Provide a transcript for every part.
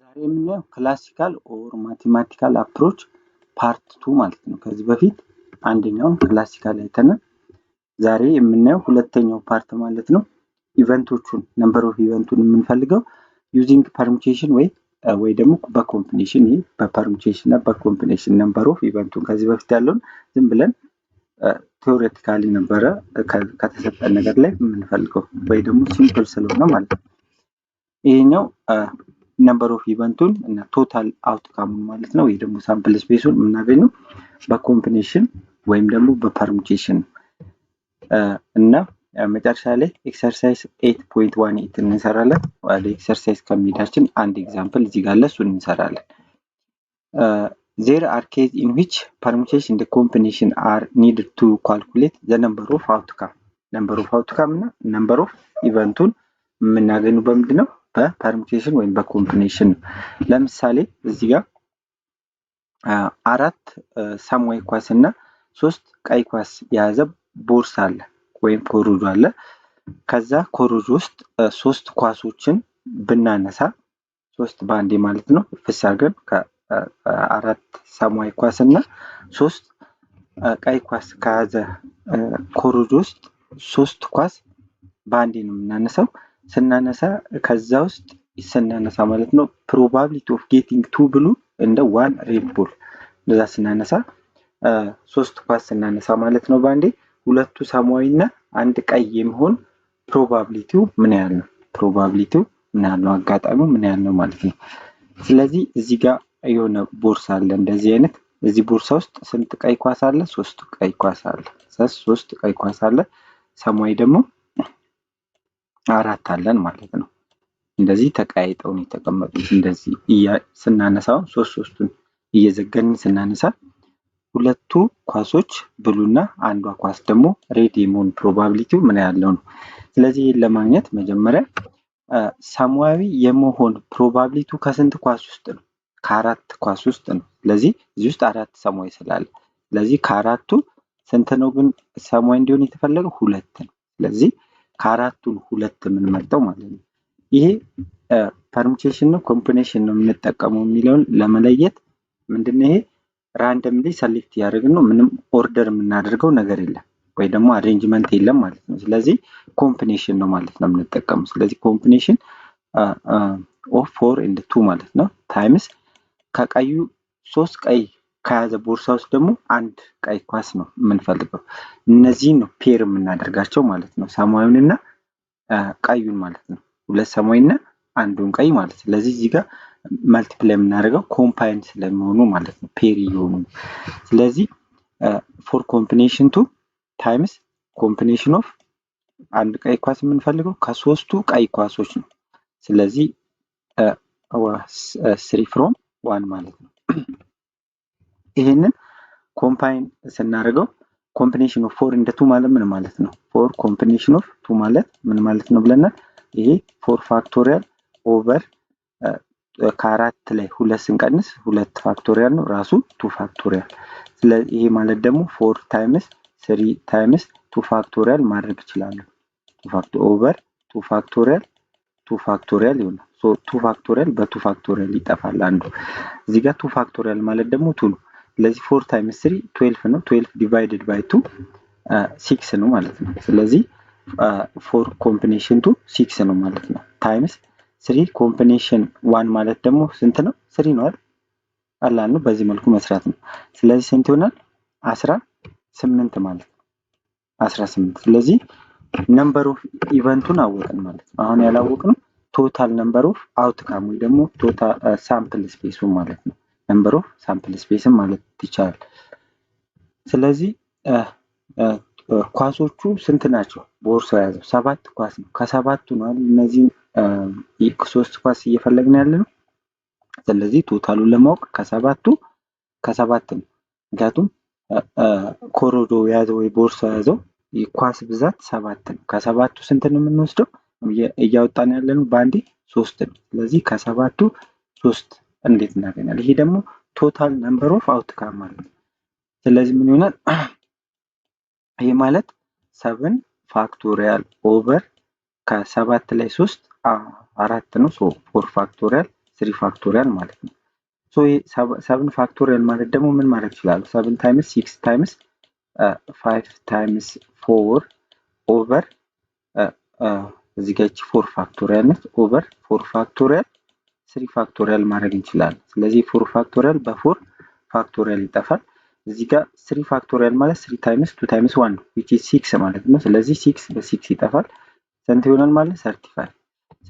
ዛሬ የምናየው ክላሲካል ኦር ማቴማቲካል አፕሮች ፓርት 2 ማለት ነው። ከዚህ በፊት አንደኛውን ክላሲካል አይተናል። ዛሬ የምናየው ሁለተኛው ፓርት ማለት ነው። ኢቨንቶቹን ነምበር ኦፍ ኢቨንቱን የምንፈልገው ዩዚንግ ፐርሙቴሽን ወይ ደግሞ በኮምቢኔሽን በፐርሙቴሽን እና በኮምቢኔሽን ነምበር ኦፍ ኢቨንቱን ከዚህ በፊት ያለውን ዝም ብለን ቴዎሬቲካሊ ነበረ ከተሰጠን ነገር ላይ የምንፈልገው ወይ ደግሞ ሲምፕል ስለሆነ ማለት ነው። ይሄኛው ነምበር ኦፍ ኢቨንቱን እና ቶታል አውትካሙን ማለት ነው ወይ ደግሞ ሳምፕል ስፔሱን የምናገኘው በኮምቢኔሽን ወይም ደግሞ በፐርሙቴሽን እና መጨረሻ ላይ ኤክሰርሳይዝ 8.18 እንሰራለን። ወደ ኤክሰርሳይዝ ከሚሄዳችን አንድ ኤግዛምፕል እዚህ ጋር አለ፣ እሱን እንሰራለን። There are cases in which permutation and combination are needed to calculate the number of outcome እና number of ኢቨንቱን የምናገኘው በምንድን ነው? በፐርሙቴሽን ወይም በኮምቢኔሽን ነው። ለምሳሌ እዚህ ጋር አራት ሰማያዊ ኳስ እና 3 ቀይ ኳስ የያዘ ቦርሳ አለ ወይም ኮሮጆ አለ። ከዛ ኮሮጆ ውስጥ 3 ኳሶችን ብናነሳ 3 ባንዴ ማለት ነው ፍሳገን ከአራት ሰማያዊ ኳስ እና 3 ቀይ ኳስ ከያዘ ኮሮጆ ውስጥ 3 ኳስ ባንዴ ነው የምናነሳው። ስናነሳ ከዛ ውስጥ ስናነሳ ማለት ነው probability of getting 2 ብሉ እንደ 1 ሬድ ቦል እንደዛ ስናነሳ 3 ኳስ ስናነሳ ማለት ነው ባንዴ ሁለቱ ሰማያዊና አንድ ቀይ የሚሆን ፕሮባቢሊቲው ምን ያህል ነው? አጋጣሚው ምን ያህል ነው ማለት ነው። ስለዚህ እዚህ ጋር የሆነ ቦርሳ አለ እንደዚህ አይነት። እዚህ ቦርሳ ውስጥ ስንት ቀይ ኳስ አለ? 3 ቀይ ኳስ አለ። 3 ቀይ ኳስ አለ። ሰማያዊ ደግሞ 4 አለን ማለት ነው። እንደዚህ ተቀያይጠው ነው የተቀመጡት። እንደዚህ ስናነሳው 3ቱን እየዘገንን ስናነሳ ሁለቱ ኳሶች ብሉና አንዷ ኳስ ደግሞ ሬድ የመሆን ፕሮባቢሊቲው ምን ያለው ነው። ስለዚህ ለማግኘት መጀመሪያ ሰማያዊ የመሆን ፕሮባቢሊቲው ከስንት ኳስ ውስጥ ነው? ከአራት ኳስ ውስጥ ነው። ስለዚህ እዚህ ውስጥ 4 ሰማያዊ ስላለ ስለዚህ ከአራቱ ስንት ነው ግን ሰማያዊ እንዲሆን የተፈለገው? 2 ነው። ስለዚህ ከአራቱን 2 የምንመርጠው ማለት ነው። ይሄ ፐርሙቴሽን ነው ኮምቢኔሽን ነው የምንጠቀመው የሚለውን ለመለየት ምንድነው ይሄ ራንደምሊ ሰሌክት ያደርግን ነው። ምንም ኦርደር የምናደርገው ነገር የለም ወይ ደግሞ አሬንጅመንት የለም ማለት ነው። ስለዚህ ኮምቢኔሽን ነው ማለት ነው የምንጠቀመው። ስለዚህ ኮምቢኔሽን ኦፍ 4 and 2 ማለት ነው ታይምስ ከቀዩ 3 ቀይ ከያዘ ቦርሳ ውስጥ ደግሞ አንድ ቀይ ኳስ ነው የምንፈልገው። እነዚህን ነው ፔር የምናደርጋቸው ማለት ነው። ሰማያዊውንና ቀዩን ማለት ነው። 2 ሰማያዊና አንዱን ቀይ ማለት። ስለዚህ እዚህ ጋር መልቲፕላይ የምናደርገው ኮምባይን ስለሚሆኑ ማለት ነው ፔር ይሆኑ። ስለዚህ ፎር ኮምቢኔሽን 2 ታይምስ ኮምቢኔሽን ኦፍ አንድ ቀይ ኳስ የምንፈልገው ከ3ቱ ቀይ ኳሶች ነው። ስለዚህ 3 from 1 ማለት ነው። ይሄንን ኮምባይን ስናደርገው ኮምቢኔሽን ኦፍ 4 and 2 ማለት ምን ማለት ነው? 4 ኮምቢኔሽን ኦፍ 2 ማለት ምን ማለት ነው ብለናል። ይሄ 4 ፋክቶሪያል ኦቨር ከአራት ላይ 2 ስንቀንስ 2 ፋክቶሪያል ነው ራሱ 2 ፋክቶሪያል። ስለዚህ ይሄ ማለት ደግሞ 4 ታይምስ 3 ታይምስ 2 ፋክቶሪያል ማድረግ ይችላል። 2 ፋክቶሪያል ኦቨር 2 ፋክቶሪያል ይሆናል። 2 ፋክቶሪያል በ2 ፋክቶሪያል ይጠፋል አንዱ። እዚህ ጋር 2 ፋክቶሪያል ማለት ደግሞ 2 ነው። ስለዚህ 4 ታይምስ 3 12 ነው። 12 ዲቫይድድ ባይ 2 6 ነው ማለት ነው። ስለዚህ 4 ኮምቢኔሽን 2 6 ነው ማለት ነው። ታይምስ 3 ኮምቢኔሽን 1 ማለት ደግሞ ስንት ነው? 3 ነው አይደል? ቀላል ነው። በዚህ መልኩ መስራት ነው። ስለዚህ ስንት ይሆናል? 18 ማለት ነው። 18 ስለዚህ ነምበር ኦፍ ኢቨንቱን አወቅን ማለት ነው። አሁን ያላወቅነው ቶታል ነምበር ኦፍ አውትካም ወይ ደግሞ ቶታል ሳምፕል ስፔሱ ማለት ነው። ነምበር ኦፍ ሳምፕል ስፔስ ማለት ይቻላል። ስለዚህ ኳሶቹ ስንት ናቸው? ቦርሳው ያዘው 7 ኳስ ነው። ከሰባቱ ነው እነዚህ 3 ኳስ እየፈለግን ያለነው። ስለዚህ ቶታሉን ለማወቅ ከሰባት ነው። ምክንያቱም ኮሮጆ ያዘው ወይ ቦርሳው ያዘው የኳስ ብዛት 7 ነው። ከሰባቱ ስንት ነው የምንወስደው? እያወጣን ያለነው ባንዴ 3 ነው። ስለዚህ ከሰባቱ 3 እንዴት እናገኛለን? ይሄ ደግሞ ቶታል ነምበር ኦፍ አውትካም ማለት ነው። ስለዚህ ምን ይሆናል? ይሄ ማለት 7 ፋክቶሪያል ኦቨር ከ7 ላይ 3 4 ነው። 4 ፋክቶሪያል 3 ፋክቶሪያል ማለት ነው። ሶ 7 ፋክቶሪያል ማለት ደግሞ ምን ማድረግ ይችላል? 7 ታይምስ 6 ታይምስ 5 ታይምስ 4 ኦቨር እዚህ ጋር 4 ፋክቶሪያል ነች ኦቨር 4 ፋክቶሪያል 3 ፋክቶሪያል ማድረግ እንችላለን። ስለዚህ 4 ፋክቶሪያል በ4 ፋክቶሪያል ይጠፋል። እዚህ ጋር 3 ፋክቶሪያል ማለት 3 ታይምስ 2 ታይምስ 1 which is 6 ማለት ነው። ስለዚህ 6 በ6 ይጠፋል። ስንት ይሆናል ማለት 35።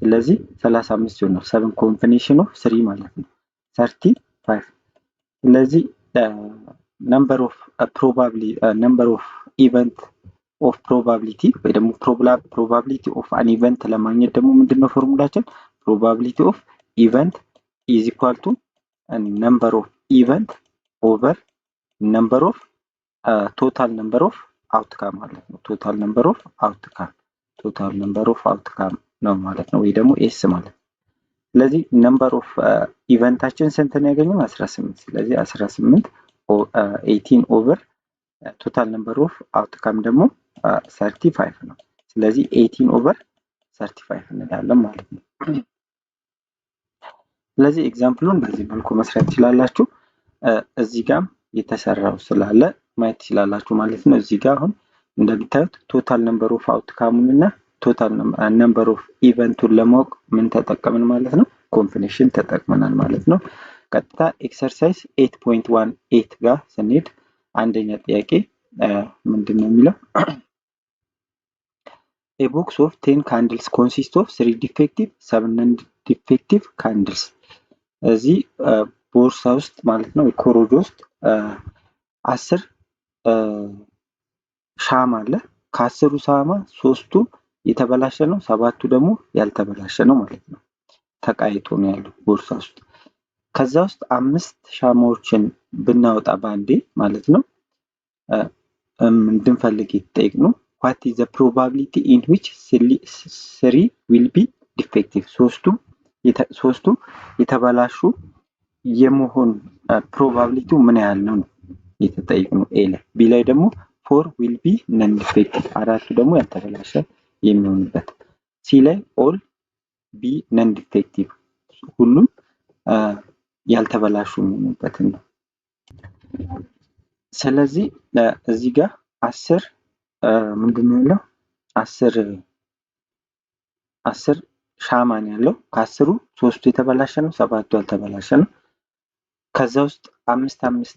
ስለዚህ 35 ይሆናል። 7 ኮምቢኔሽን ኦፍ 3 ማለት ነው 35። ስለዚህ ነምበር ኦፍ ኢቨንት ኦፍ ፕሮባቢሊቲ ወይ ደግሞ ፕሮባቢሊቲ ኦፍ አን ኢቨንት ለማግኘት ደግሞ ምንድነው ፎርሙላችን? ፕሮባቢሊቲ ኦፍ ኢቨንት ኢዝ ኢኳል ቱ ነምበር ኦፍ ኢቨንት ኦቨር ነምበር ኦፍ ቶታል ነምበር ኦፍ አውትካም ማለት ነው። ቶታል ነምበር ኦፍ አውትካም ነው ማለት ነው፣ ወይ ደግሞ ኤስ ማለት ነው። ስለዚህ ነምበር ኦፍ ኢቨንታችን ስንት ነው ያገኘው? 18። ስለዚህ 18 18 ኦቨር ቶታል ነምበር ኦፍ አውትካም ደግሞ 35 ነው። ስለዚህ 18 ኦቨር 35 እንላለን ማለት ነው። ስለዚህ ኤግዛምፕሉን በዚህ መልኩ መስራት ትችላላችሁ። እዚህ ጋም የተሰራው ስላለ ማየት ትችላላችሁ ማለት ነው። እዚህ ጋር አሁን እንደምታዩት ቶታል ነምበር ኦፍ አውትካሙን እና ቶታል ነምበር ኦፍ ኢቨንቱን ለማወቅ ምን ተጠቀምን ማለት ነው? ኮምቢኔሽን ተጠቅመናል ማለት ነው። ቀጥታ ኤክሰርሳይዝ 8.18 ጋር ስንሄድ አንደኛ ጥያቄ ምንድነው የሚለው? A box of 10 candles consists of 3 defective 7 non-defective candles። እዚህ ቦርሳ ውስጥ ማለት ነው ኮሮጆ ውስጥ 10 ሻማ አለ። ከ10ሩ ሻማ 3ቱ የተበላሸ ነው፣ 7ቱ ደግሞ ያልተበላሸ ነው ማለት ነው። ተቃይቶ ነው ያለው ቦርሳ ውስጥ። ከዛ ውስጥ 5 ሻማዎችን ብናወጣ ባንዴ ማለት ነው እንድንፈልግ የተጠየቅነው what is the probability in which 3 will be defective? ሶስቱ የተበላሹ የመሆን ፕሮባቢሊቲው ምን ያህል ነው የተጠየቅነው ኤ ላይ። ቢ ላይ ደግሞ 4 will be non defective፣ አራቱ ደግሞ ያልተበላሸ የሚሆንበት። ሲ ላይ all be non defective፣ ሁሉም ያልተበላሹ የሚሆኑበት ነው። ስለዚህ እዚህ ጋር 10 ምንድነው ያለው? 10 ሻማ ነው ያለው። ከ10ሩ 3ቱ የተበላሸ ነው፣ 7ቱ ያልተበላሸ ነው። ከዛ ውስጥ 5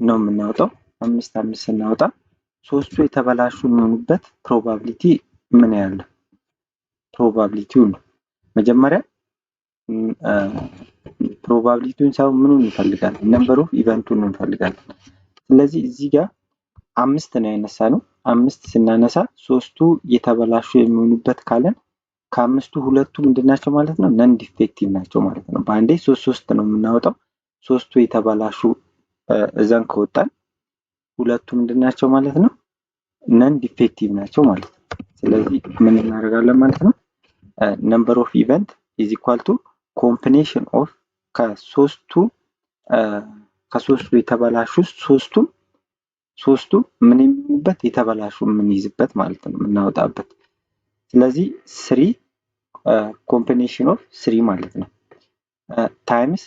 ነው የምናወጣው። 5 ስናወጣ 3ቱ የተበላሹ የሚሆኑበት ፕሮባቢሊቲ ምን ያህል ነው? ፕሮባቢሊቲው ነው መጀመሪያ ፕሮባቢሊቲውን ሳይሆን ምኑን እንፈልጋለን? ነምበር ኦፍ ኢቨንቱን እንፈልጋለን። ስለዚህ እዚህ ጋር 5 ነው ያነሳነው። 5 ስናነሳ 3ቱ የተበላሹ የሚሆኑበት ካለን ከ5ቱ 2ቱ ምንድናቸው ማለት ነው? ነን ዲፌክቲቭ ናቸው ማለት ነው። በአንዴ 3 ነው የምናወጣው። 3ቱ የተበላሹ እዛን ከወጣን 2ቱ ምንድናቸው ማለት ነው? ነን ዲፌክቲቭ ናቸው ማለት ነው። ስለዚህ ምን እናደርጋለን ማለት ነው? ነምበር ኦፍ ኢቨንት ኢዝ ኢኳል ቱ ኮምቢኔሽን ኦፍ ከሶስቱ የተበላሹ ሶስቱ ምን የሚይዙበት የተበላሹ የምንይዝበት ማለት ነው የምናወጣበት። ስለዚህ 3 ኮምቢኔሽን ኦፍ 3 ማለት ነው ታይምስ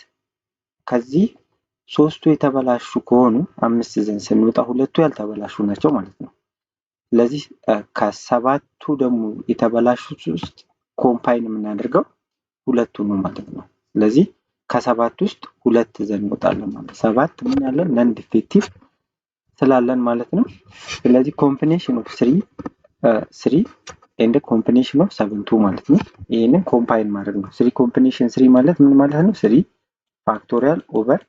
ከዚህ 3ቱ የተበላሹ ከሆኑ 5 ዘን ስንወጣ 2ቱ ያልተበላሹ ናቸው ማለት ነው። ስለዚህ ከ7ቱ ደግሞ የተበላሹት ውስጥ ኮምባይን የምናደርገው 2ቱ ነው ማለት ነው። ስለዚህ ከ7 ውስጥ 2 ዘን እንወጣለን ማለት 7 ምን ያለን ነን ዲፌክቲቭ ስላለን ማለት ነው። ስለዚህ ኮምቢኔሽን ኦፍ 3 ኤንድ ኮምቢኔሽን ኦፍ 7 ማለት ነው። ይሄንን ኮምባይን ማድረግ ነው። 3 ኮምቢኔሽን 3 ማለት ምን ማለት ነው? 3 ፋክቶሪያል ኦቨር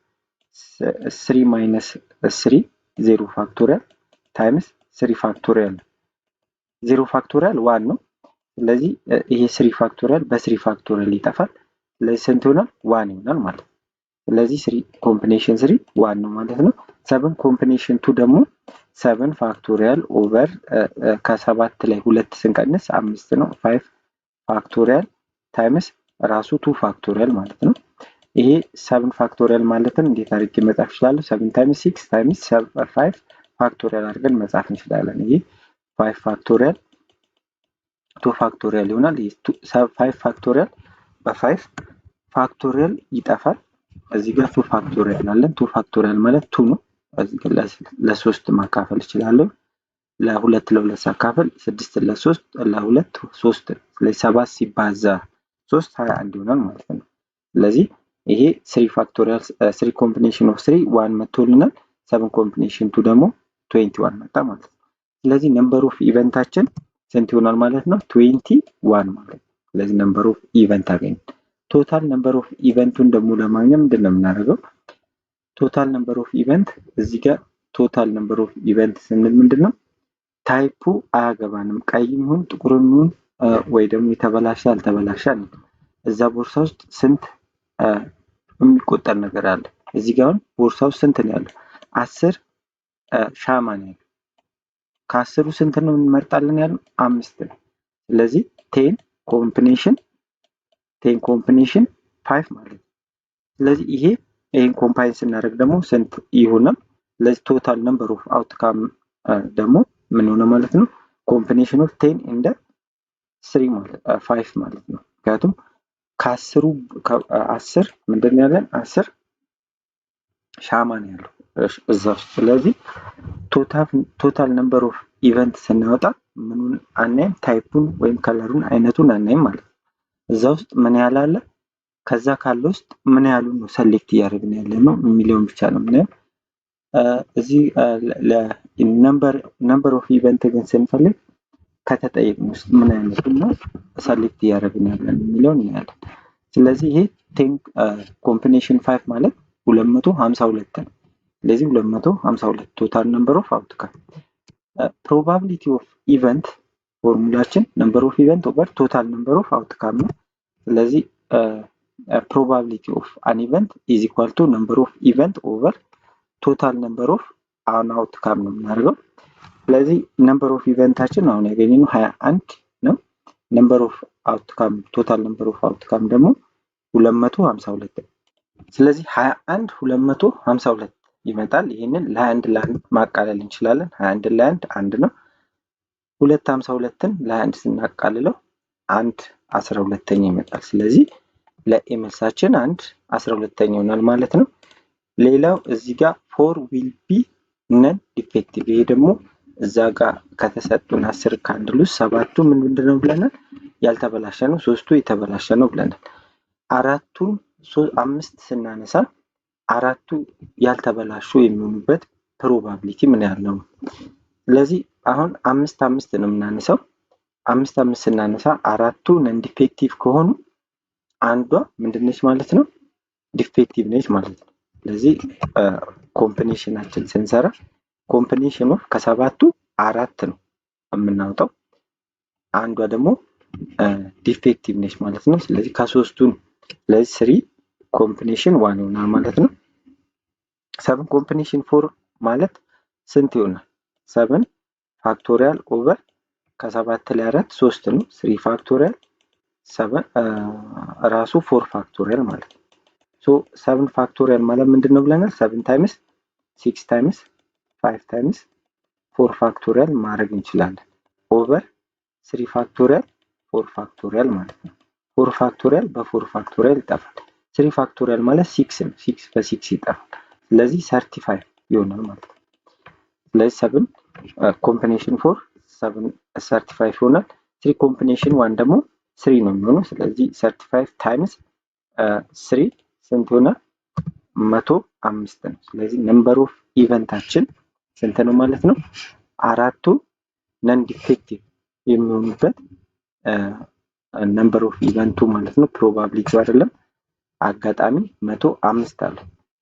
3 ማይነስ 3 0 ፋክቶሪያል ታይምስ 3 ፋክቶሪያል 0 ፋክቶሪያል 1 ነው። ስለዚህ ይሄ 3 ፋክቶሪያል በ3 ፋክቶሪያል ይጠፋል። ስለዚህ ስንት ይሆናል? 1 ይሆናል ማለት ነው። ስለዚህ 3 ኮምቢኔሽን 3 1 ነው ማለት ነው። 7 ኮምቢኔሽን 2 ደግሞ 7 ፋክቶሪያል ኦቨር ከ7 ላይ 2 ስንቀንስ 5 ነው። 5 ፋክቶሪያል ታይምስ ራሱ 2 ፋክቶሪያል ማለት ነው። ይሄ 7 ፋክቶሪያል ማለትን እንዴት አድርጌ መጻፍ እችላለሁ? 7 ታይምስ 6 ታይምስ 5 ፋክቶሪያል አድርገን መጻፍ እንችላለን። ይሄ 5 ፋክቶሪያል 2 ፋክቶሪያል ይሆናል። ይሄ 5 ፋክቶሪያል በ5 ፋክቶሪያል ይጠፋል። እዚህ ጋር 2 ፋክቶሪያል አለን። 2 ፋክቶሪያል ማለት 2 ነው። እዚህ ጋር ለ3 ማካፈል እችላለሁ። ለ2 ለ2 ሳካፈል 6 ለ3 ለ2 3 ስለዚህ 7 ሲባዛ 3 21 ይሆናል ማለት ነው። ስለዚህ ይሄ 3 ፋክቶሪያል 3 ኮምቢኔሽን ኦፍ 3 1 መጥቶልናል። 7 ኮምቢኔሽን 2 ደግሞ 21 መጣ ማለት ነው። ስለዚህ ነምበር ኦፍ ኢቨንታችን ስንት ይሆናል ማለት ነው? 21 ማለት ነው። ስለዚህ ነምበር ኦፍ ኢቨንት አገኘን። ቶታል ነምበር ኦፍ ኢቨንቱን ደግሞ ለማግኘት ምንድን ነው የምናደርገው? ቶታል ነምበር ኦፍ ኢቨንት እዚህ ጋር ቶታል ነምበር ኦፍ ኢቨንት ስንል ምንድን ነው? ታይፑ አያገባንም። ቀይም ይሁን ጥቁርም ይሁን ወይ ደግሞ የተበላሸ አልተበላሸ እዛ ቦርሳ ውስጥ ስንት የሚቆጠር ነገር አለ። እዚህ ጋር አሁን ቦርሳ ውስጥ ስንት ነው ያለው? 10 ሻማ ነው ያለው። ከ10ሩ ስንት ነው እንመርጣለን ያለው? 5 ነው። ስለዚህ 10 ኮምቢኔሽን 5 ማለት ነው። ስለዚህ ይሄን ኮምባይን ስናደርግ ደግሞ ስንት ይሆናል? ስለዚህ ቶታል ነምበር ኦፍ አውትካም ደግሞ ምን ሆነ ማለት ነው? ኮምቢኔሽን ኦፍ 10 ኤንድ 3 ማለት 5 ማለት ነው። ምክንያቱም ከ10ሩ 10 ምንድን ነው ያለን? 10 ሻማ ነው ያለው እዛ ውስጥ። ስለዚህ ቶታል ነምበር ኦፍ ኢቨንት ስናወጣ ምኑን አናይም? ታይፑን ወይም ከለሩን አይነቱን አናይም ማለት ነው። እዛ ውስጥ ምን ያህል አለ፣ ከዛ ካለ ውስጥ ምን ያህሉን ነው ሰሌክት እያደረግን ያለ ነው የሚለውን ብቻ ነው የምናየው። እዚህ ነምበር ኦፍ ኢቨንት ግን ስንፈልግ ከተጠየቅን ውስጥ ምን አይነቱን ነው ሰሌክት እያደረግን ያለን የሚለውን እናያለን። ስለዚህ ይሄ 10 ኮምቢኔሽን 5 ማለት 252 ነው። ስለዚህ 252 ቶታል ነምበር ኦፍ አውትካም። ፕሮባቢሊቲ ኦፍ ኢቨንት ፎርሙላችን ነምበር ኦፍ ኢቨንት ኦቨር ቶታል ነምበር ኦፍ አውትካም ነው። ስለዚህ ፕሮባቢሊቲ ኦፍ አን ኢቨንት ኢዝ ኢኳል ቱ ነምበር ኦፍ ኢቨንት ኦቨር ቶታል ነምበር ኦፍ አን አውትካም ነው የምናደርገው። ስለዚህ ነምበር ኦፍ ኢቨንታችን አሁን ያገኘነው 21 ነው። ነምበር ኦፍ አውትካም ቶታል ነምበር ኦፍ አውትካም ደግሞ 252 ነው። ስለዚህ 21 252 ይመጣል። ይህንን ለ21 ለ1 ማቃለል እንችላለን። 21 ለ1 1 ነው። 252ን ለ21 ስናቃልለው 1 12ኛ ይመጣል። ስለዚህ ለኤ መልሳችን 1 12ኛ ይሆናል ማለት ነው። ሌላው እዚህ ጋር ፎር ዊል ቢ ነን ዲፌክቲቭ። ይሄ ደግሞ እዛ ጋር ከተሰጡን 10 ካንድል ውስጥ 7ቱ ምንድነው ብለናል? ያልተበላሸ ነው። 3ቱ የተበላሸ ነው ብለናል። 5 ስናነሳ 4ቱ ያልተበላሹ የሚሆኑበት ፕሮባቢሊቲ ምን ያህል ነው? ስለዚህ አሁን 5 ነው የምናነሳው። 5 ስናነሳ 4ቱ ነን ዲፌክቲቭ ከሆኑ አንዷ ምንድነች ማለት ነው? ዲፌክቲቭ ነች ማለት ነው። ስለዚህ ኮምቢኔሽናችን ስንሰራ ኮምቢኔሽን ኦፍ ከ7ቱ 4 ነው የምናወጣው፣ አንዷ ደግሞ ዲፌክቲቭ ነች ማለት ነው። ስለዚህ ከ3ቱ ስለዚህ 3 ኮምቢኔሽን 1 ይሆናል ማለት ነው። 7 ኮምቢኔሽን 4 ማለት ስንት ይሆናል? 7 ፋክቶሪያል ኦቨር ከ7 ላይ 4 3 ነው። 3 ፋክቶሪያል 7 ራሱ 4 ፋክቶሪያል ማለት ነው። ሶ 7 ፋክቶሪያል ማለት ምንድነው ብለናል? 7 ታይምስ 6 ታይምስ 5 ታይምስ 4 ፋክቶሪያል ማድረግ እንችላለን። ኦቨር 3 ፋክቶሪያል 4 ፋክቶሪያል ማለት ነው። 4 ፋክቶሪያል በ4 ፋክቶሪያል ይጠፋል። 3 ፋክቶሪያል ማለት 6 ነው። 6 በ6 ይጠፋል። ስለዚህ 35 ይሆናል ማለት ነው። ስለዚህ 7 ኮምቢኔሽን 4 7 35 ይሆናል። 3 ኮምቢኔሽን 1 ደግሞ 3 ነው የሚሆነው። ስለዚህ 35 ታይምስ 3 ስንት ይሆናል? 105 ነው። ስለዚህ ነምበር ኦፍ ኢቨንታችን ስንት ነው ማለት ነው? 4ቱ ነን ዲፌክቲቭ የሚሆኑበት ነምበር ኦፍ ኢቨንቱ ማለት ነው። ፕሮባቢሊቲው አይደለም፣ አጋጣሚ 105 አለ።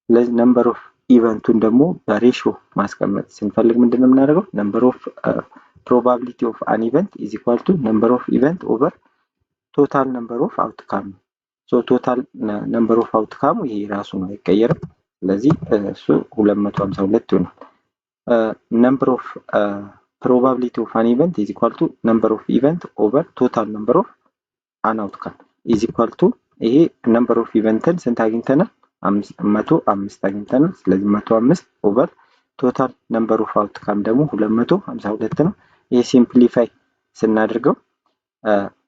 ስለዚህ ነምበር ኦፍ ኢቨንቱን ደግሞ በሬሽዮ ማስቀመጥ ስንፈልግ ምንድነው የምናደርገው? ነምበር ኦፍ ፕሮባቢሊቲ ኦፍ አን ኢቨንት ኢዝ ኢኳል ቱ ነምበር ኦፍ ኢቨንት ኦቨር ቶታል ነምበር ኦፍ አውትካም። ሶ ቶታል ነምበር ኦፍ አውትካሙ ይሄ ራሱ ነው፣ አይቀየርም። ስለዚህ እሱ 252 ይሆናል። ነምበር ኦፍ ፕሮባቢሊቲ ኦፍ አን ኢቨንት ኢዝ ኢኳል ቱ ነምበር ኦፍ ኢቨንት ኦቨር ቶታል ነምበር ኦፍ አን አውትካም ኢዝ ኢኳል ቱ ይሄ ነምበር ኦፍ ኢቨንትን ስንት አግኝተናል? 105 አግኝተናል። ስለዚህ 105 ኦቨር ቶታል ነምበር ኦፍ አውትካም ደግሞ 252 ነው። ይሄ ሲምፕሊፋይ ስናደርገው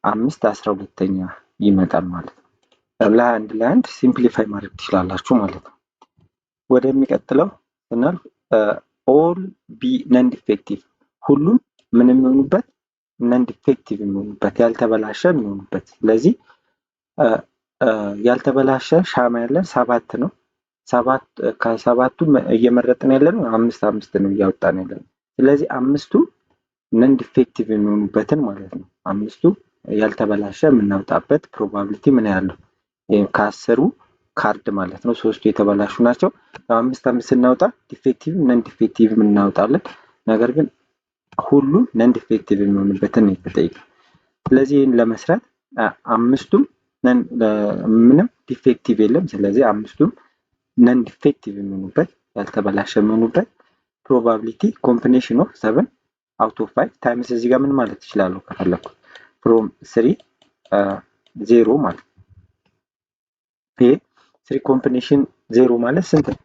5 12ኛ ይመጣል ማለት ነው። ለአንድ ሲምፕሊፋይ ማድረግ ትችላላችሁ ማለት ነው። ወደሚቀጥለው ስናልፍ ኦል ቢ ነን ዲፌክቲቭ፣ ሁሉም ምን የሚሆኑበት ነን ዲፌክቲቭ የሚሆኑበት ያልተበላሸ የሚሆኑበት። ስለዚህ ያልተበላሸ ሻማ ያለን 7 ነው። ከሰባቱ እየመረጥን ያለነው 5 ነው እያወጣን ያለነው። ስለዚህ 5ቱ ነን ዲፌክቲቭ የሚሆኑበትን ማለት ነው። 5ቱ ያልተበላሸ የምናወጣበት ፕሮባቢሊቲ ምን ያለው ከ10ሩ ካርድ ማለት ነው። 3ቱ የተበላሹ ናቸው። 5 ስናወጣ ዲፌክቲቭ ነን ዲፌክቲቭ እናወጣለን። ነገር ግን ሁሉም ነን ዲፌክቲቭ የሚሆኑበትን ነው የተጠየቀው። ስለዚህ ይህን ለመስራት 5ቱም ምንም ዲፌክቲቭ የለም። ስለዚህ 5ቱም ነን ዲፌክቲቭ የሚሆኑበት ያልተበላሸ የሚሆኑበት ፕሮባቢሊቲ ኮምቢኔሽን ኦፍ 7 አውት ኦፍ 5 ታይምስ እዚህ ጋር ምን ማለት ይችላሉ ከፈለኩ ፍሮም 3 0 ማለት ነው። ይሄ 3 ኮምቢኔሽን 0 ማለት ስንት ነው?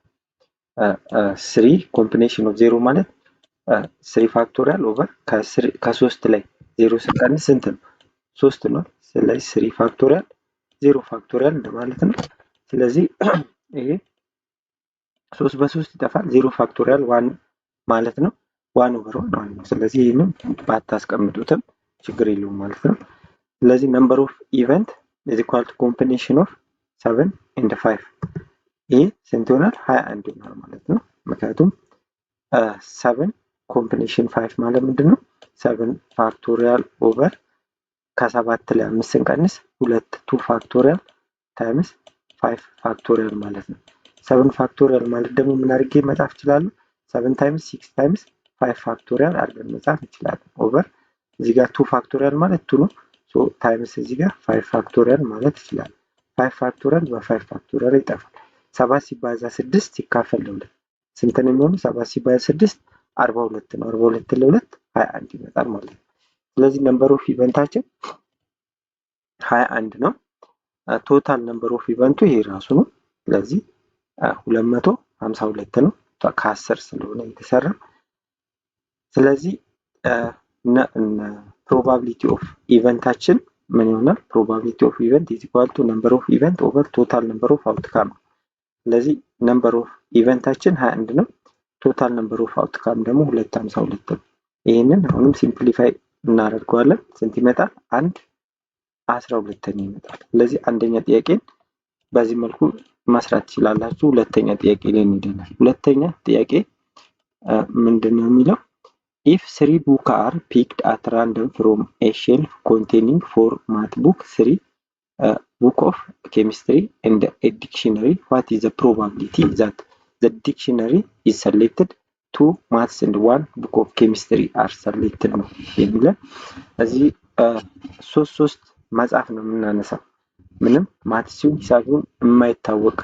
3 ኮምቢኔሽን ኦፍ 0 ማለት 3 ፋክቶሪያል ኦቨር ከ3 ላይ 0 ስንቀንስ ስንት ነው? 3 ነው። ስለዚህ 3 ፋክቶሪያል 0 ፋክቶሪያል እንደማለት ነው። ስለዚህ ይሄ 3 በ3 ይጠፋል። 0 ፋክቶሪያል 1 ማለት ነው። 1 ኦቨር 1 ነው። ስለዚህ ይህንን ባታስቀምጡትም ችግር የለውም ማለት ነው። ስለዚህ ነምበር ኦፍ ኢቨንት ኢዝ ኢኳል ቱ ኮምቢኔሽን ኦፍ 7 ኤንድ 5 ይሄ ስንት ይሆናል? 21 ይሆናል ማለት ነው። ምክንያቱም 7 ኮምቢኔሽን 5 ማለት ምንድን ነው? 7 ፋክቶሪያል ኦቨር ከ7 ላይ 5 ስንቀንስ 2 ፋክቶሪያል ታይምስ 5 ፋክቶሪያል ማለት ነው። 7 ፋክቶሪያል ማለት ደግሞ ምን አድርጌ መጻፍ እችላለሁ? 7 ታይምስ 6 ታይምስ 5 ፋክቶሪያል አድርገን መጻፍ እንችላለን። ኦቨር እዚህ ጋር 2 ፋክቶሪያል ማለት 2 ነው። ሶ ታይምስ እዚህ ጋር 5 ፋክቶሪያል ማለት ይችላል። 5 ፋክቶሪያል በ5 ፋክቶሪያል ይጠፋል። 7 ሲባዛ 6 ሲካፈል ለ2 ስንት ነው የሚሆነው? 7 ሲባዛ 6 42 ነው። 42 ለ2 21 ይመጣል ማለት ነው። ስለዚህ ነምበር ኦፍ ኢቨንታችን 21 ነው። ቶታል ነምበር ኦፍ ኢቨንቱ ይሄ ራሱ ነው። ስለዚህ 252 ነው ከ10 ስለሆነ የተሰራ። ስለዚህ ፕሮባቢሊቲ ኦፍ ኢቨንታችን ምን ይሆናል? ፕሮባቢሊቲ ኦፍ ኢቨንት ኢዝ ኢኳል ቱ ነምበር ኦፍ ኢቨንት ኦቨር ቶታል ነምበር ኦፍ አውትካም ነው። ስለዚህ ነምበር ኦፍ ኢቨንታችን 21 ነው። ቶታል ነምበር ኦፍ አውትካም ደግሞ 252 ነው። ይህንን አሁንም ሲምፕሊፋይ እናደርገዋለን። ስንት ይመጣል? 12 ይመጣል። ስለዚህ አንደኛ ጥያቄን በዚህ መልኩ መስራት ትችላላችሁ። ሁለተኛ ጥያቄ ላይ እንሄዳለን። ሁለተኛ ጥያቄ ምንድነው የሚለው? if 3 book are picked at random from a shelf containing 4 math book, 3 book of chemistry and a dictionary, what is the probability that the dictionary is selected, 2 maths and 1 book of chemistry are selected ነው የሚለው። እዚህ 3 መጽሐፍ ነው የምናነሳው። ምንም ማትሲውን ሂሳቡን የማይታወቅ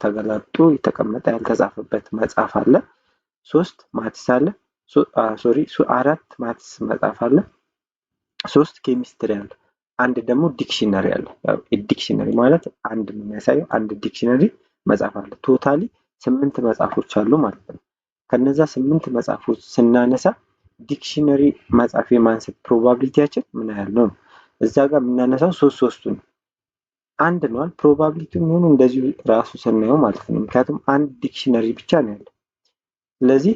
ተገላብጦ የተቀመጠ ያልተጻፈበት መጽሐፍ አለ። 3 ማትስ አለ። 4 ማትስ መጽሐፍ አለ። 3 ኬሚስትሪ አለ። አንድ ደግሞ ዲክሽነሪ አለ። ያው ዲክሽነሪ ማለት አንድ ነው የሚያሳየው። አንድ ዲክሽነሪ መጽሐፍ አለ። ቶታሊ 8 መጽሐፎች አሉ ማለት ነው። ከነዛ 8 መጽሐፎች ስናነሳ ዲክሽነሪ መጽሐፍ የማንሳት ፕሮባቢሊቲያችን ምን ያህል ነው? እዛ ጋር የምናነሳው 3 ነው። አንድ ነው ፕሮባቢሊቲው የሚሆኑ እንደዚሁ ራሱ ስናየው ማለት ነው። ምክንያቱም አንድ ዲክሽነሪ ብቻ ነው ያለው። ስለዚህ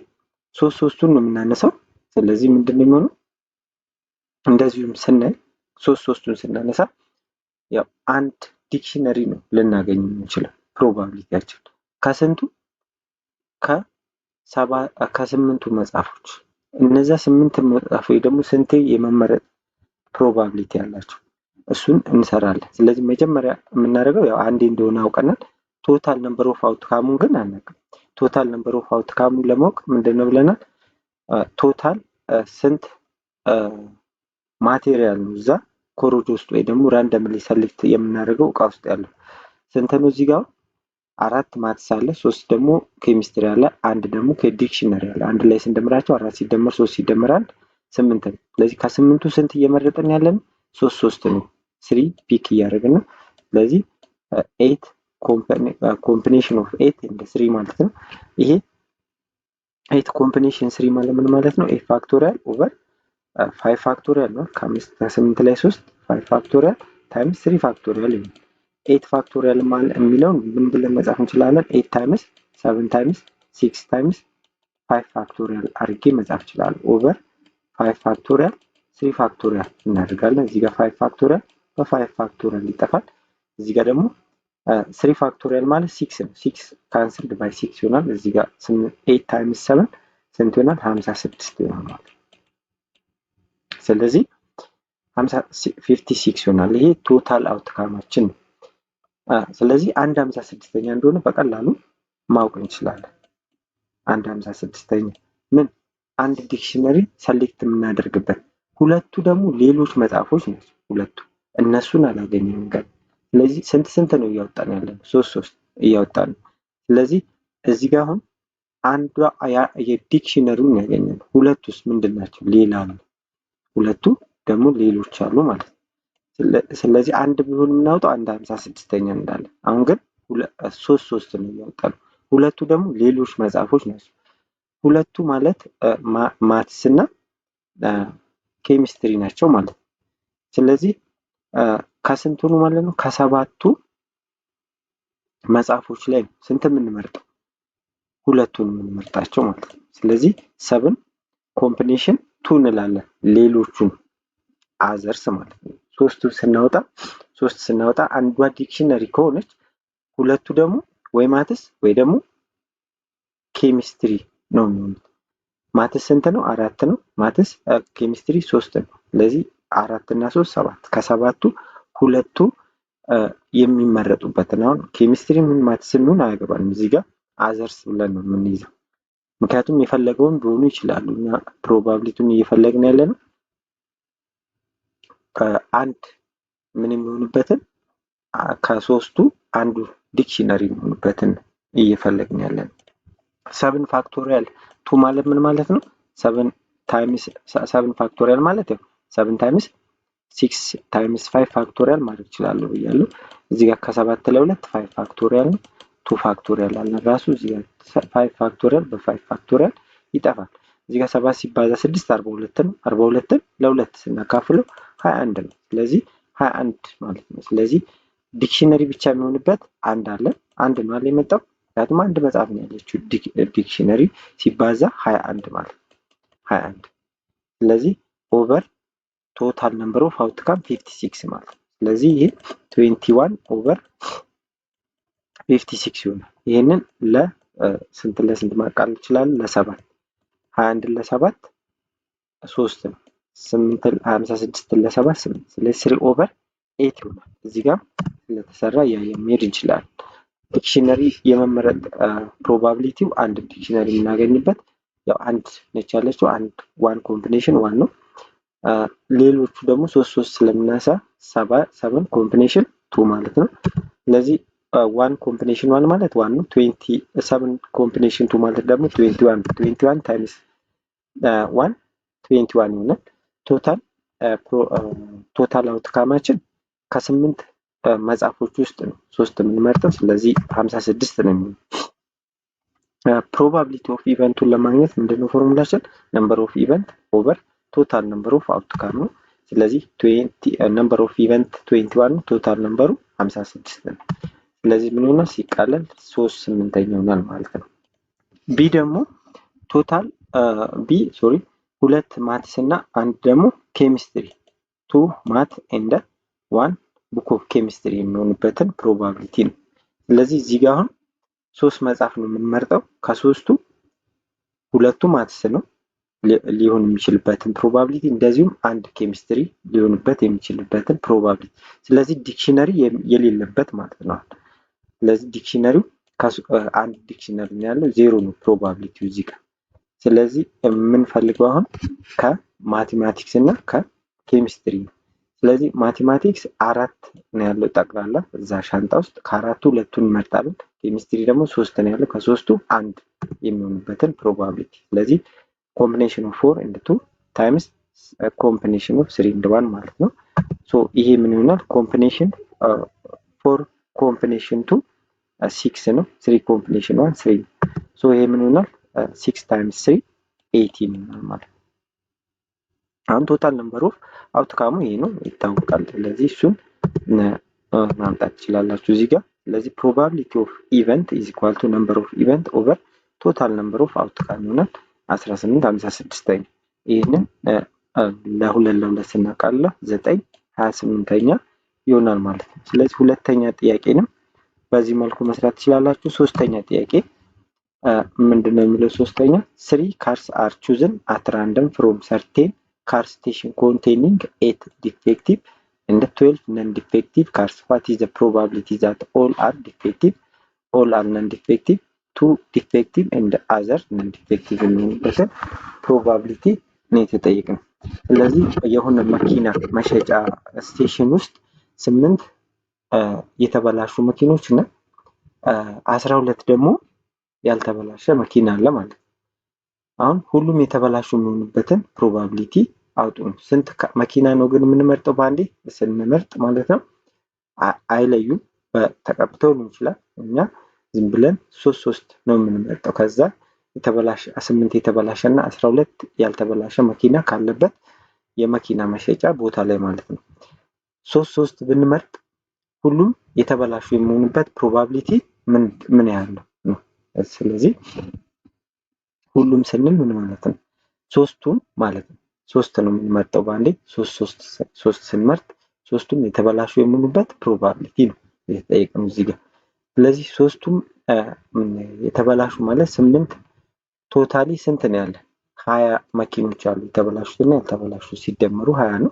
3 ነው የምናነሳው። ስለዚህ ምንድነው የሚሆነው? እንደዚሁም ስናይ 3 ስናነሳ ያው አንድ ዲክሽነሪ ነው ልናገኝ የምንችለው ፕሮባቢሊቲያችን ከስንቱ ከ8ቱ መጽሐፎች። እነዛ 8 መጽሐፎች ደግሞ ስንቴ የመመረጥ ፕሮባቢሊቲ ያላቸው እሱን እንሰራለን። ስለዚህ መጀመሪያ የምናደርገው ያው አንዴ እንደሆነ አውቀናል። ቶታል ነምበር ኦፍ አውትካሙን ግን አናውቅም። ቶታል ነምበር ኦፍ አውትካሙን ለማወቅ ምንድነው ብለናል? ቶታል ስንት ማቴሪያል ነው እዛ ኮሮጆ ውስጥ ወይ ደግሞ ራንደምሊ ሰሌክት የምናደርገው እቃ ውስጥ ያለው ስንት ነው? እዚህ ጋር 4 ማትስ አለ፣ 3 ደግሞ ኬሚስትሪ አለ፣ 1 ደግሞ ከዲክሽነሪ አለ። አንድ ላይ ስንደምራቸው 4 ሲደመር 3 ሲደመር 1 8 ነው። ስለዚህ ከ8ቱ ስንት እየመረጥን ያለን? 3 ነው። 3 ፒክ እያደረግን ነው። ስለዚህ 8 ኮምቢኔሽን ኦፍ 8 and 3 ማለት ነው። ይሄ 8 ኮምቢኔሽን 3 ማለት ምን ማለት ነው? 8 ፋክቶሪያል ኦቨር 5 ፋክቶሪያል ነው። ከ8 ላይ 3 5 ፋክቶሪያል ታይምስ 3 ፋክቶሪያል ይሆናል። 8 ፋክቶሪያል የሚለውን ምን ብለን መጻፍ እንችላለን? 8 ታይምስ 7 ታይምስ 6 ታይምስ 5 ፋክቶሪያል አድርጌ መጻፍ እችላለሁ። ኦቨር 5 ፋክቶሪያል 3 ፋክቶሪያል እናደርጋለን። እዚህ ጋር 5 ፋክቶሪያል በ5 ፋክቶሪያል ይጠፋል። እዚህ ጋር ደግሞ 3 ፋክቶሪያል ማለት 6 ነው። 6 ካንስልድ ባይ 6 ይሆናል። እዚህ ጋር 8 ታይምስ 7 ስንት ይሆናል? 56 ይሆናል። ስለዚህ 56 ይሆናል። ይሄ ቶታል አውትካማችን ነው። ስለዚህ አንድ 56ኛ እንደሆነ በቀላሉ ማወቅ እንችላለን። አንድ 56ኛ ምን አንድ ዲክሽነሪ ሰሌክት የምናደርግበት፣ ሁለቱ ደግሞ ሌሎች መጽሐፎች ናቸው። ሁለቱ እነሱን አላገኘንም ጋር። ስለዚህ ስንት ነው እያወጣን ያለን? 3 እያወጣን ነው። ስለዚህ እዚህ ጋር አሁን አንዷ የዲክሽነሪውን ያገኘን፣ ሁለቱስ ምንድን ናቸው? ሌላ ነው። ሁለቱ ደግሞ ሌሎች አሉ ማለት ነው። ስለዚህ አንድ ቢሆን የምናወጣው አንድ 56ኛ እንዳለ። አሁን ግን 3 ነው እያወጣን፣ ሁለቱ ደግሞ ሌሎች መጽሐፎች ናቸው። ሁለቱ ማለት ማትስ እና ኬሚስትሪ ናቸው ማለት ነው። ስለዚህ ከስንቱ ነው ማለት ነው? ከ7ቱ መጽሐፎች ላይ ስንት የምንመርጠው? ሁለቱን የምንመርጣቸው ማለት ነው። ስለዚህ 7 ኮምቢኔሽን 2 እንላለን። ሌሎቹን አዘርስ ማለት ነው። 3 ስናወጣ አንዷ ዲክሽነሪ ከሆነች ሁለቱ ደግሞ ወይ ማትስ ወይ ደግሞ ኬሚስትሪ ነው የሚሆኑት። ማትስ ስንት ነው? 4 ነው። ማትስ ኬሚስትሪ 3 ነው። ስለዚህ 4 እና 3 7። ከ7ቱ ሁለቱ የሚመረጡበት ነው። ኬሚስትሪ ምን ማትስ ምን አያገባንም። እዚህ ጋር አዘርስ ብለን ነው የምንይዘው። ምክንያቱም የፈለገውን ሊሆኑ ይችላሉ እና ፕሮባቢሊቲውን እየፈለግን ያለ ነው አንድ ምን የሚሆንበትን ከ3ቱ አንዱ ዲክሽነሪ የሚሆንበትን እየፈለግን ያለ ነው። 7 ፋክቶሪያል 2 ማለት ምን ማለት ነው? 7 ታይምስ 7 ፋክቶሪያል ማለት ነው 7 ታይምስ 6 ታይምስ 5 ፋክቶሪያል ማለት ይችላል ብያለሁ። እዚህ ጋር ከ7 ለ2 5 ፋክቶሪያል ነው። 2 ፋክቶሪያል አለ ራሱ። እዚህ ጋር 5 ፋክቶሪያል በ5 ፋክቶሪያል ይጠፋል። እዚህ ጋር 7 ሲባዛ 6 42 ነው። 42ን ለ2 ስናካፍለው 21 ነው። ስለዚህ 21 ማለት ነው። ስለዚህ ዲክሽነሪ ብቻ የሚሆንበት አንድ አለ። አንድ ነው አለ የመጣው ምክንያቱም አንድ መጽሐፍ ነው ያለችው። ዲክሽነሪ ሲባዛ 21 ማለት 21። ስለዚህ ኦቨር ቶታል ነምበር ኦፍ አውትካም 56 ማለት ነው። ስለዚህ ይሄ 21 ኦቨር 56 ይሆናል። ይሄንን ለስንት ማቃለል ይችላል? ለ7 21 ለ7 3 ነው። 8 56 ለ7 8። ስለዚህ 3 ኦቨር 8 ይሆናል። እዚህ ጋር ስለተሰራ መሄድ እንችላለን። ዲክሽነሪ የመመረጥ ፕሮባቢሊቲው አንድ ዲክሽነሪ የምናገኝበት ያው አንድ ነች ያለችው ዋን ኮምቢኔሽን 1 ነው። ሌሎቹ ደግሞ 3 ስለምናሳ 7 ኮምቢኔሽን 2 ማለት ነው። ስለዚህ 1 ኮምቢኔሽን 1 ማለት 1 ነው። 27 ኮምቢኔሽን 2 ማለት ደግሞ 21 ታይምስ 1 21 ይሆናል። ቶታል አውትካማችን ከ8 መጽሐፎች ውስጥ ነው 3 የምንመርጠው። ስለዚህ 56 ነው የሚሆነው። ፕሮባቢሊቲ ኦፍ ኢቨንቱን ለማግኘት ምንድነው ፎርሙላችን? ነምበር ኦፍ ኢቨንት ኦቨር ቶታል ነምበር ኦፍ አውትካም ነው። ስለዚህ ነምበር ኦፍ ኢቨንት 21 ነው። ቶታል ነምበሩ 56 ነው። ስለዚህ ምን ይሆናል? ሲቃለል 3/8 ይሆናል ማለት ነው። ቢ ደግሞ ቶታል ሁለት ማትስ እና አንድ ደግሞ ኬሚስትሪ 2 ማት ኤንድ 1 ቡክ ኦፍ ኬሚስትሪ የሚሆንበትን ፕሮባቢሊቲ ነው። ስለዚህ እዚህ ጋር አሁን 3 መጽሐፍ ነው የምንመርጠው። ከ3ቱ ሁለቱ ማትስ ነው ሊሆን የሚችልበትን ፕሮባቢሊቲ፣ እንደዚሁም አንድ ኬሚስትሪ ሊሆንበት የሚችልበትን ፕሮባቢሊቲ። ስለዚህ ዲክሽነሪ የሌለበት ማለት ነው። ስለዚህ ዲክሽነሪው አንድ ዲክሽነሪ ነው ያለው 0 ነው ፕሮባቢሊቲው እዚህ ጋር። ስለዚህ የምንፈልገው አሁን ከማቴማቲክስ እና ከኬሚስትሪ ነው። ስለዚህ ማቴማቲክስ 4 ነው ያለው ጠቅላላ እዛ ሻንጣ ውስጥ። ከ4ቱ 2ቱን እንመርጣለን። ኬሚስትሪ ደግሞ 3 ነው ያለው። ከ3ቱ አንድ የሚሆንበትን ፕሮባቢሊቲ። ስለዚህ ኮምቢኔሽን ኦፍ 4 and 2 ታይምስ ኮምቢኔሽን ኦፍ 3 and 1 ማለት ነው። ሶ ይሄ ምን ይሆናል? ኮምቢኔሽን 4 ኮምቢኔሽን 2 6 ነው። 3 ኮምቢኔሽን 1 3 ነው። ሶ ይሄ ምን ይሆናል? 6 ታይምስ 3 18 ይሆናል ማለት ነው። አሁን ቶታል ነምበር ኦፍ አውትካሙ ይሄ ነው ይታወቃል። ስለዚህ እሱን ማምጣት ትችላላችሁ እዚህ ጋር። ስለዚህ ፕሮባቢሊቲ ኦፍ ኢቨንት ኢዝ ኢኳል ቱ ነምበር ኦፍ ኢቨንት ኦቨር ቶታል ነምበር ኦፍ አውትካም ይሆናል 1856ኛ። ይህንን ለሁለት ስናቃልለው 9/28ኛ ይሆናል ማለት ነው። ስለዚህ ሁለተኛ ጥያቄንም በዚህ መልኩ መስራት ትችላላችሁ። ሶስተኛ ጥያቄ ምንድነው የሚለው? ሶስተኛ 3 cars are chosen at random from certain car station containing 8 defective and 12 non-defective cars. What is the probability that all are defective, all are non-defective, 2 defective and other non-defective የሚሆኑበትን ፕሮባቢሊቲ ነው የተጠየቅነው። ስለዚህ የሆነ መኪና መሸጫ ስቴሽን ውስጥ 8 የተበላሹ መኪኖች እና 12 ደግሞ ያልተበላሸ መኪና አለ ማለት ነው። አሁን ሁሉም የተበላሹ የሚሆኑበትን ፕሮባቢሊቲ አውጡ ነው። ስንት መኪና ነው ግን የምንመርጠው? ባንዴ ስንመርጥ ማለት ነው አይለዩም። ተቀብተው ሊሆን ይችላል። እኛ ዝም ብለን 3 ነው የምንመርጠው። ከዛ የተበላሸ 8 የተበላሸ እና 12 ያልተበላሸ መኪና ካለበት የመኪና መሸጫ ቦታ ላይ ማለት ነው 3 ብንመርጥ ሁሉም የተበላሹ የሚሆኑበት ፕሮባቢሊቲ ምን ያህል ነው? ስለዚህ ሁሉም ስንል ምን ማለት ነው? ሶስቱም ማለት ነው። 3 ነው የምንመርጠው ባንዴ 3 ስንመርጥ ሶስቱም የተበላሹ የሚሆኑበት ፕሮባቢሊቲ ነው የተጠየቀው እዚህ ጋር። ስለዚህ ሶስቱም የተበላሹ ማለት 8 ቶታሊ ስንት ነው ያለ? 20 መኪኖች አሉ። የተበላሹትና ያልተበላሹ ሲደመሩ 20 ነው።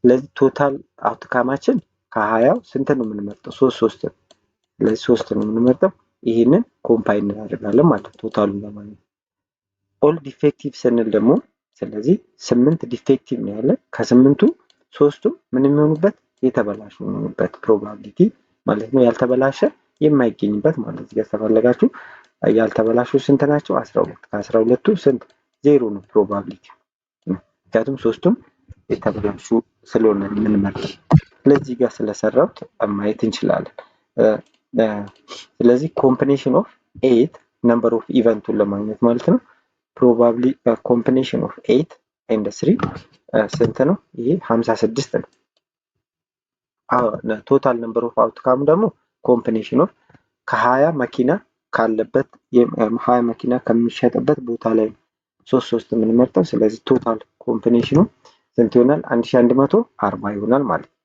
ስለዚህ ቶታል አውትካማችን ከ20 ስንት ነው የምንመርጠው? 3 ነው። ስለዚህ 3 ነው የምንመርጠው። ይሄንን ኮምፓይል እናደርጋለን ማለት ቶታሉን ለማግኘት። ኦል ዲፌክቲቭ ስንል ደግሞ ስለዚህ 8 ዲፌክቲቭ ነው ያለ። ከ8ቱ 3ቱ ምን የሚሆኑበት? የተበላሹ የሚሆኑበት ፕሮባቢሊቲ ማለት ነው። ያልተበላሸ የማይገኝበት ማለት ነው። ከፈለጋችሁ ያልተበላሹ ስንት ናቸው? 12። ከ12ቱ ስንት? 0 ነው ፕሮባቢሊቲ። ምክንያቱም 3ቱም የተበላሹ ስለሆነ የምንመርጠው። ስለዚህ ጋር ስለሰራሁት ማየት እንችላለን። ስለዚህ ኮምቢኔሽን ኦፍ 8 ነምበር ኦፍ ኢቨንቱን ለማግኘት ማለት ነው ፕሮባብሊ ኮምቢኔሽን ኦፍ 8 ኤንድ 3 ስንት ነው? ይሄ 56 ነው። ቶታል ነምበር ኦፍ አውትካም ደግሞ ኮምቢኔሽን ኦፍ ከ20 መኪና ካለበት 20 መኪና ከሚሸጥበት ቦታ ላይ 3 የምንመርጠው። ስለዚህ ቶታል ኮምቢኔሽኑ ስንት ይሆናል? 1140 ይሆናል ማለት ነው።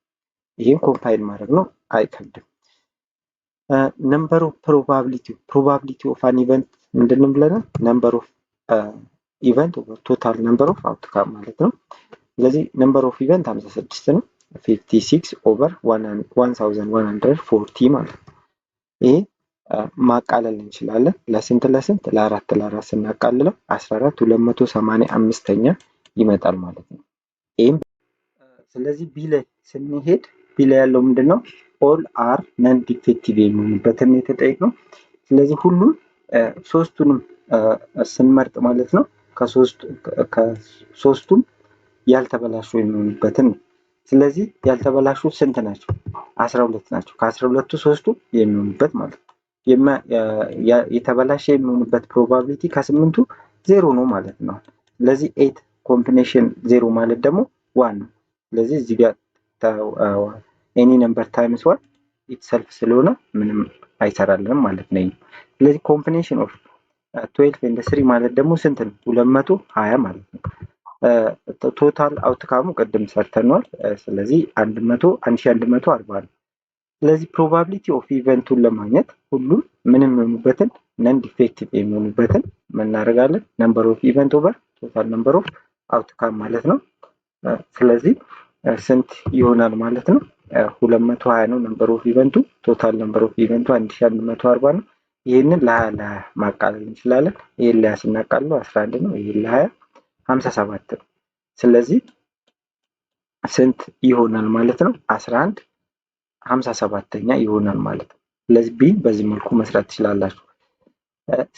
ይሄን ኮምፓይል ማድረግ ነው፣ አይከብድም። ነምበር ኦፍ ፕሮባቢሊቲ ኦፍ አን ኢቨንት ምንድነው ብለናል? ነምበር ኦፍ ኢቨንት ኦቨር ቶታል ነምበር ኦፍ አውትካም ማለት ነው። ስለዚህ ነምበር ኦፍ ኢቨንት 56 ነው። 56 ኦቨር 1140 ማለት ነው። ይሄ ማቃለል እንችላለን። ለስንት ለ4 ስናቃልለው 14 285ኛ ይመጣል ማለት ነው። ይሄም ስለዚህ ቢ ላይ ስንሄድ ቢ ላይ ያለው ምንድነው? ኦል አር ነን ዲፌክቲቭ የሚሆኑበትን የተጠየቅነው። ስለዚህ ሁሉም ሶስቱንም ስንመርጥ ማለት ነው ከሶስቱም ያልተበላሹ የሚሆኑበትን ነው። ስለዚህ ያልተበላሹ ስንት ናቸው? 12 ናቸው። ከ12ቱ 3ቱ የሚሆኑበት ማለት ነው። የተበላሸ የሚሆኑበት ፕሮባቢሊቲ ከ8ቱ 0 ነው ማለት ነው። ስለዚህ 8 ኮምቢኔሽን 0 ማለት ደግሞ 1 ነው። ስለዚህ እዚህ ጋር ኤኒ ነምበር ታይምስ 1 ኢትሰልፍ ስለሆነ ምንም አይሰራልንም ማለት ነው። ስለዚህ ኮምቢኔሽን ኦፍ 12 ኤንድ 3 ማለት ደግሞ ስንት ነው? 220 ማለት ነው። ቶታል አውትካሙ ቅድም ሰርተናል። ስለዚህ 1140 ነው። ስለዚህ ፕሮባቢሊቲ ኦፍ ኢቨንቱን ለማግኘት ሁሉም ምንም የሚሆኑበትን ነን ዲፌክቲቭ የሚሆኑበትን እናደርጋለን ነምበር ኦፍ ኢቨንት ኦቨር ቶታል ነምበር ኦፍ አውትካም ማለት ነው። ስለዚህ ስንት ይሆናል ማለት ነው? 220 ነው ነምበር ኦፍ ኢቨንቱ። ቶታል ነምበር ኦፍ ኢቨንቱ 1140 ነው። ይሄንን ለ20 ማቃለል እንችላለን። ይሄን ለ20 ስናቃልለው 11 ነው። ይሄን ለ20 57 ነው። ስለዚህ ስንት ይሆናል ማለት ነው? 11 57ኛ ይሆናል ማለት ነው። ስለዚህ ቢን በዚህ መልኩ መስራት ትችላላችሁ።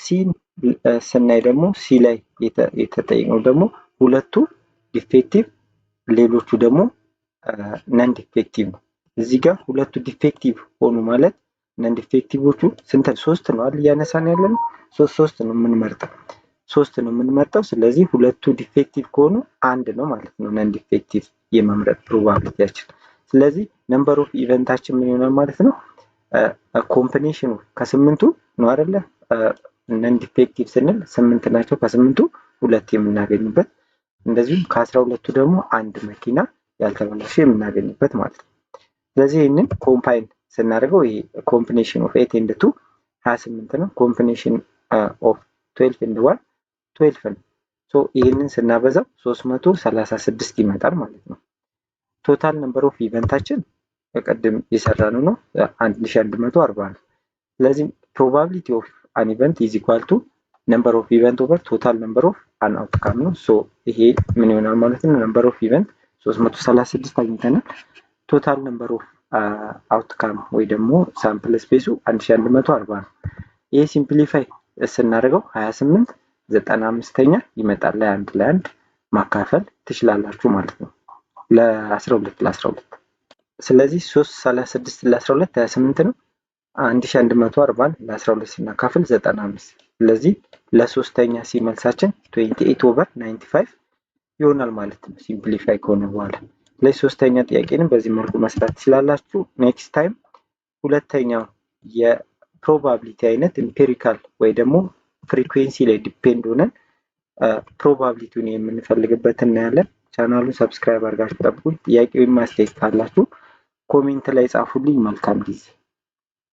ሲን ስናይ ደግሞ ሲ ላይ የተጠየቀው ደግሞ ሁለቱ ዲፌክቲቭ ሌሎቹ ደግሞ ነን ዲፌክቲቭ ነው። እዚህ ጋር ሁለቱ ዲፌክቲቭ ሆኑ ማለት ነን ዲፌክቲቮቹ ስንት? 3 ነው አይደል? እያነሳን ያለነው 3 ነው የምንመርጠው 3 ነው የምንመርጠው። ስለዚህ ሁለቱ ዲፌክቲቭ ከሆኑ 1 ነው ማለት ነው ነን ዲፌክቲቭ የመምረጥ ፕሮባቢሊቲያችን። ስለዚህ ነምበር ኦፍ ኢቨንታችን ምን ይሆናል ማለት ነው? ኮምቢኔሽኑ ከስምንቱ ነው አይደለ? ነን ዲፌክቲቭ ስንል 8 ናቸው። ከስምንቱ 2 የምናገኝበት እንደዚሁም ከ12ቱ ደግሞ አንድ መኪና ያልተበላሸ የምናገኝበት ማለት ነው። ስለዚህ ይህንን ኮምፓይል ስናደርገው ይሄ ኮምቢኔሽን ኦፍ 8 ኤንድ 2 28 ነው። ኮምቢኔሽን ኦፍ 12 ኤንድ 1 12 ነው። ሶ ይህንን ስናበዛው 336 ይመጣል ማለት ነው። ቶታል ነምበር ኦፍ ኢቨንታችን በቀደም የሰራነው ነው 1140 ነው። ስለዚህ ፕሮባቢሊቲ ኦፍ አን ኢቨንት ኢዝ ኢኳል ቱ ነምበር ኦፍ ኢቨንት ኦቨር ቶታል ነምበር ኦፍ አን አውትካም ነው። ሶ ይሄ ምን ይሆናል ማለት ነው? ነምበር ኦፍ ኢቨንት 336 አግኝተናል። ቶታል ነምበር ኦፍ አውትካም ወይ ደግሞ ሳምፕል ስፔሱ 1140 ነው። ይሄ ሲምፕሊፋይ ስናደርገው 28 95ኛ ይመጣል። ለአንድ ማካፈል ትችላላችሁ ማለት ነው። ለ12 ስለዚህ 336 ለ12 28 ነው። 1140 ለ12 ስናካፍል 95። ስለዚህ ለሶስተኛ ሲ መልሳችን 28 ኦቨር 95 ይሆናል ማለት ነው ሲምፕሊፋይ ከሆነ በኋላ። ስለዚህ ሶስተኛ ጥያቄንም በዚህ መልኩ መስራት ትችላላችሁ። ኔክስት ታይም ሁለተኛው የፕሮባቢሊቲ አይነት ኢምፒሪካል ወይ ደግሞ ፍሪኩዌንሲ ላይ ዲፔንድ ሆነን ፕሮባቢሊቲውን የምንፈልግበት እናያለን። ቻናሉን ሰብስክራይብ አድርጋችሁ ጠብቁኝ። ጥያቄ ወይም አስተያየት ካላችሁ ኮሜንት ላይ ጻፉልኝ። መልካም ጊዜ